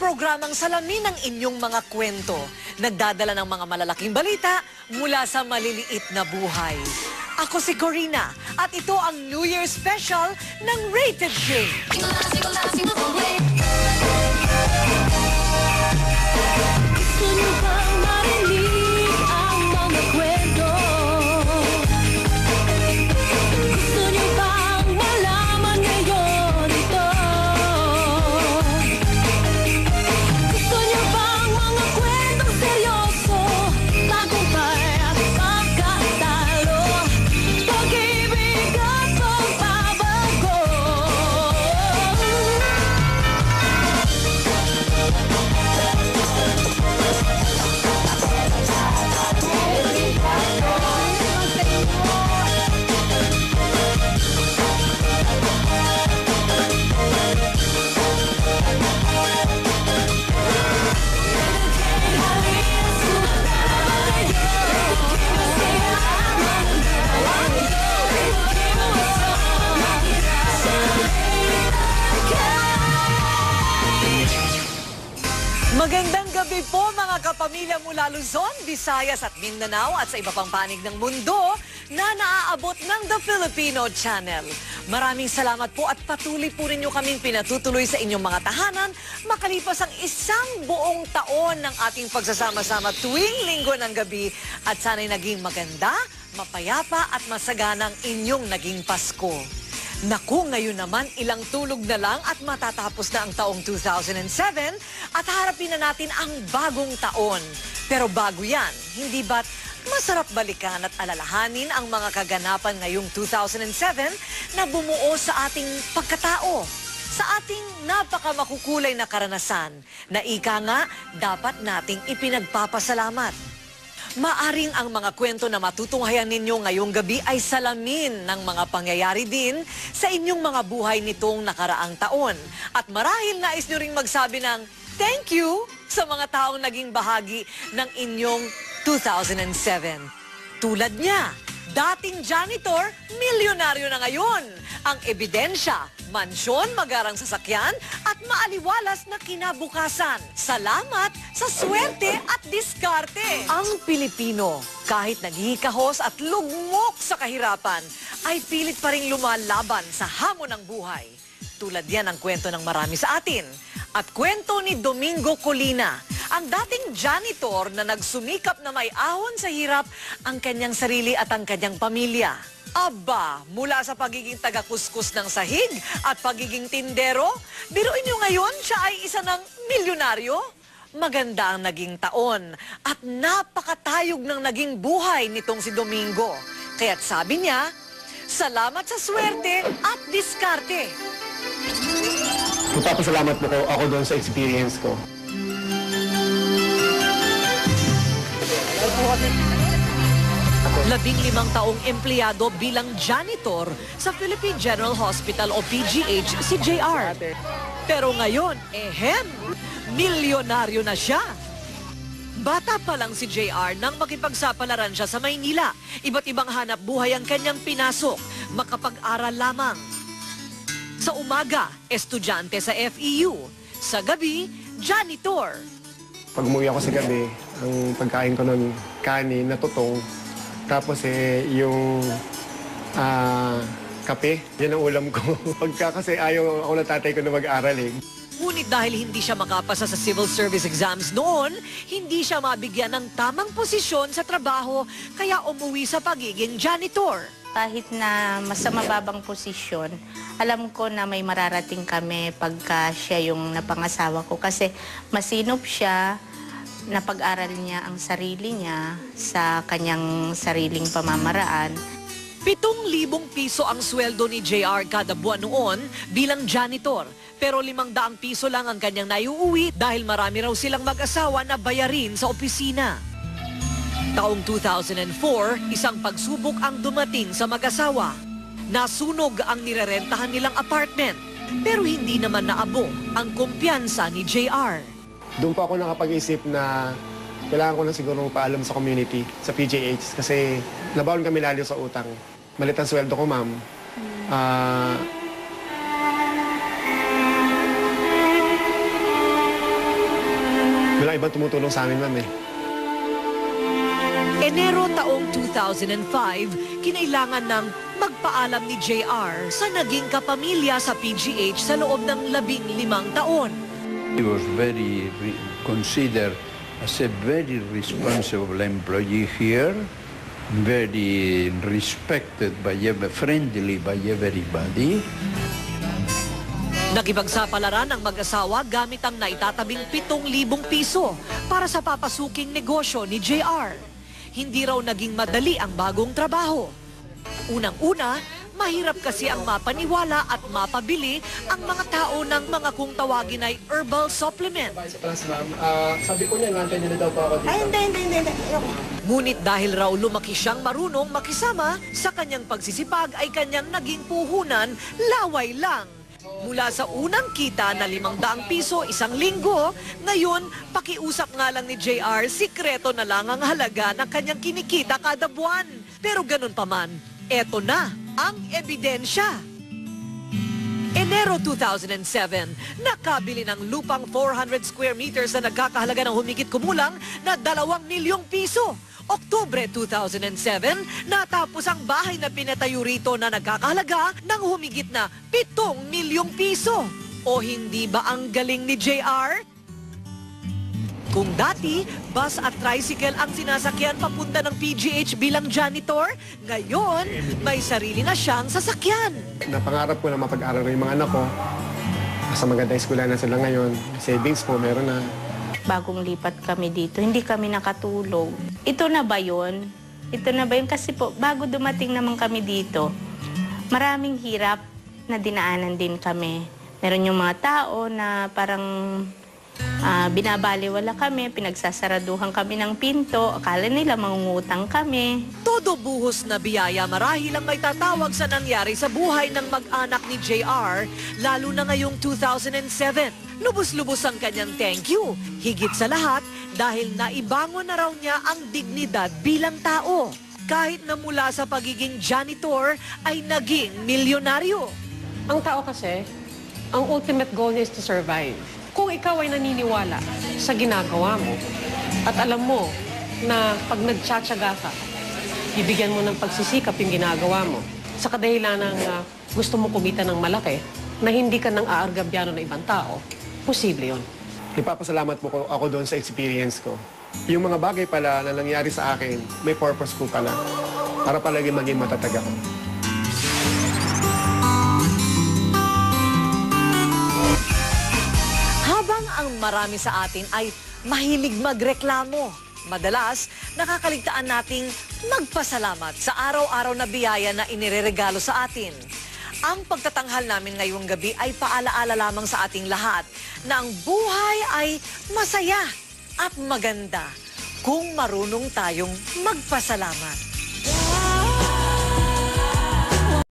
programang salamin ng inyong mga kwento. Nagdadala ng mga malalaking balita mula sa maliliit na buhay. Ako si Corina at ito ang New Year Special ng Rated K. Gusto niyo bang marinig ang mga kwento? Gusto niyo bang malaman ngayon ito? Gusto niyo bang mga kwentong seryoso? Tagumpay at pagkatalo, pag-ibig at pagbabago. Magandang gabi po mga kapamilya mula Luzon, Visayas at Mindanao at sa iba pang panig ng mundo na naaabot ng The Filipino Channel. Maraming salamat po at patuloy po rin nyo kaming pinatutuloy sa inyong mga tahanan makalipas ang isang buong taon ng ating pagsasama-sama tuwing linggo ng gabi at sana'y naging maganda, mapayapa at masaganang inyong naging Pasko. Naku, ngayon naman ilang tulog na lang at matatapos na ang taong 2007 at harapin na natin ang bagong taon. Pero bago yan, hindi ba't masarap balikan at alalahanin ang mga kaganapan ngayong 2007 na bumuo sa ating pagkatao, sa ating napakamakukulay na karanasan na ika nga dapat nating ipinagpapasalamat. Maaring ang mga kwento na matutunghayan ninyo ngayong gabi ay salamin ng mga pangyayari din sa inyong mga buhay nitong nakaraang taon. At marahil nais nyo ring magsabi ng thank you sa mga taong naging bahagi ng inyong 2007. Tulad niya, dating janitor, milyonaryo na ngayon. Ang ebidensya, mansyon, magarang sasakyan at maaliwalas na kinabukasan. Salamat sa swerte at diskarte. Ang Pilipino, kahit naghihikahos at lugmok sa kahirapan, ay pilit pa ring lumalaban sa hamon ng buhay. Tulad yan ang kwento ng marami sa atin. At kwento ni Domingo Colina, ang dating janitor na nagsumikap na may ahon sa hirap ang kanyang sarili at ang kanyang pamilya. Aba, mula sa pagiging taga-kuskus ng sahig at pagiging tindero, biruin nyo ngayon siya ay isa ng milyonaryo? Maganda ang naging taon at napakatayog ng naging buhay nitong si Domingo. Kaya't sabi niya, salamat sa swerte at diskarte. Magpapasalamat po ako doon sa experience ko. 15 taong empleyado bilang janitor sa Philippine General Hospital o PGH si JR. Pero ngayon, milyonaryo na siya. Bata pa lang si JR nang makipagsapalaran siya sa Maynila. Iba't ibang hanap buhay ang kanyang pinasok, makapag-aral lamang. Sa umaga, estudyante sa FEU. Sa gabi, janitor. Pag umuwi ako sa gabi, ang pagkain ko nun, kanin na tutong. Tapos yung kape, yan ang ulam ko. Pagka kasi ayaw ako ng tatay ko na mag-aral eh. Ngunit dahil hindi siya makapasa sa civil service exams noon, hindi siya mabigyan ng tamang posisyon sa trabaho, kaya umuwi sa pagiging janitor. Kahit na mas mababang posisyon, alam ko na may mararating kami pagka siya yung napangasawa ko. Kasi masinop siya, napag-aral niya ang sarili niya sa kanyang sariling pamamaraan. 7,000 piso ang sweldo ni JR kada buwan noon bilang janitor. Pero 500 piso lang ang kanyang naiuwi dahil marami raw silang mag-asawa na bayarin sa opisina. Taong 2004, isang pagsubok ang dumating sa mag-asawa. Nasunog ang nirerentahan nilang apartment, pero hindi naman naabo ang kumpiyansa ni JR. Doon pa ako nakapag-isip na kailangan ko na siguro paalam sa community, sa PGH, kasi nabaon kami lalo sa utang. Malit ang sweldo ko, ma'am. Wala ibang tumutulong sa amin, ma'am eh. Enero taong 2005, kinailangan ng magpaalam ni JR sa naging kapamilya sa PGH sa loob ng 15 taon. He was considered as a very responsible employee here, very respected friendly by everybody. Nakipagsapalaran ang mag-asawa gamit ang naitatabing 7,000 piso para sa papasuking negosyo ni JR. Hindi raw naging madali ang bagong trabaho. Unang-una, mahirap kasi ang mapaniwala at mapabili ang mga tao ng mga kung tawagin ay herbal supplement. Sabi ko niya, ngantay niyo na daw po ako dito. Ay, hindi. Ngunit dahil raw lumaki siyang marunong makisama, sa kanyang pagsisipag ay kanyang naging puhunan, laway lang. Mula sa unang kita na 500 piso isang linggo, ngayon pakiusap nga lang ni JR, sikreto na lang ang halaga ng kanyang kinikita kada buwan. Pero ganun pa man, eto na ang ebidensya. Enero 2007, nakabili ng lupang 400 square meters na nagkakahalaga ng humigit kumulang na 2 milyong piso. Oktubre 2007, natapos ang bahay na pinatayo rito na nagkakahalaga ng humigit na 7 milyong piso. O hindi ba ang galing ni JR? Kung dati, bus at tricycle ang sinasakyan papunta ng PGH bilang janitor, ngayon may sarili na siyang sasakyan. Napangarap ko na mapag-aral yung mga anak ko. Sa magandang eskwela na sila ngayon. Savings po, meron na. Bagong lipat kami dito, hindi kami nakatulog. Ito na ba yun? Ito na ba yun? Kasi po, bago dumating naman kami dito, maraming hirap na dinaanan din kami. Meron yung mga tao na parang binabaliwala kami, pinagsasaraduhan kami ng pinto, akala nila mangungutang kami. Todo buhos na biyaya marahil ang may tatawag sa nangyari sa buhay ng mag-anak ni JR, lalo na ngayong 2007. Lubos-lubos ang kanyang thank you. Higit sa lahat, dahil naibangon na raw niya ang dignidad bilang tao. Kahit na mula sa pagiging janitor, ay naging milyonaryo. Ang tao kasi, ang ultimate goal niya is to survive. Kung ikaw ay naniniwala sa ginagawa mo at alam mo na pag nagtsatsaga ka, bibigyan mo ng pagsisikap yung ginagawa mo sa kadahilan ng gusto mo kumita ng malaki na hindi ka nang aargabyano ng ibang tao, posible yun. Ipapasalamat po ako doon sa experience ko. Yung mga bagay pala na nangyari sa akin, may purpose po pala. Para palagi maging matatag ako. Habang ang marami sa atin ay mahilig magreklamo, madalas nakakaligtaan nating magpasalamat sa araw-araw na biyaya na inireregalo sa atin. Ang pagtatanghal namin ngayong gabi ay paalaala lamang sa ating lahat na ang buhay ay masaya at maganda kung marunong tayong magpasalamat.